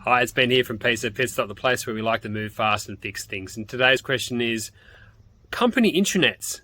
Hi, it's Ben here from Pitstop, the place where we like to move fast and fix things. And today's question is, company intranets.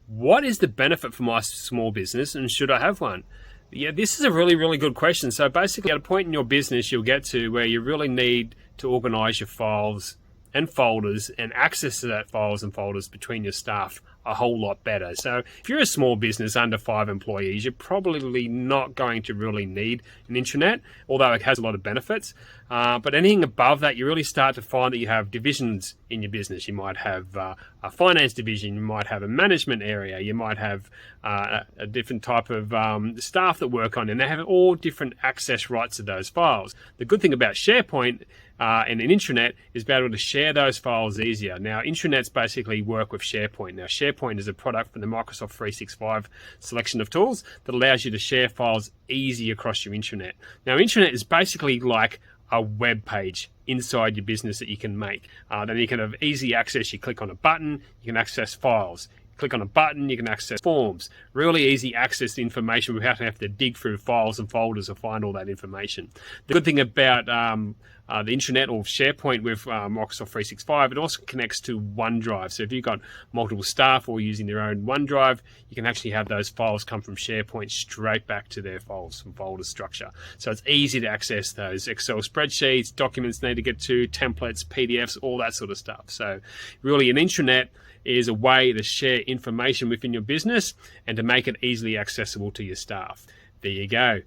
What is the benefit for my small business and should I have one? Yeah, this is a really good question. So basically at a point in your business you'll get to where you really need to organize your files and folders and access to that files and folders between your staff a whole lot better. So if you're a small business under 5 employees, you're probably not going to really need an intranet, although it has a lot of benefits. But anything above that, you really start to find that you have divisions in your business. You might have a finance division, you might have a management area, you might have a different type of staff that work on it, and they have all different access rights to those files. The good thing about Sharepoint and an intranet is being able to share those files easier. Now, intranets basically work with Sharepoint. Now, Sharepoint is a product from the Microsoft 365 selection of tools that allows you to share files easy across your intranet. Now, intranet is basically like a web page inside your business that you can make. Then you can have easy access. You click on a button, you can access files. Click on a button, you can access forms. Really easy access to information without having to dig through files and folders to find all that information. The good thing about the intranet or SharePoint with Microsoft 365, it also connects to OneDrive. So if you've got multiple staff or using their own OneDrive, you can actually have those files come from SharePoint straight back to their files and folder structure. So it's easy to access those Excel spreadsheets, documents they need to get to, templates, PDFs, all that sort of stuff. So really an intranet is a way to share information within your business and to make it easily accessible to your staff. There you go.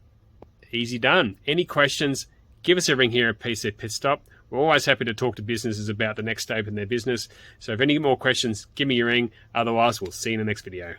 Easy done. Any questions, give us a ring here at PC Pitstop. We're always happy to talk to businesses about the next step in their business. So if any more questions, give me a ring. Otherwise, we'll see you in the next video.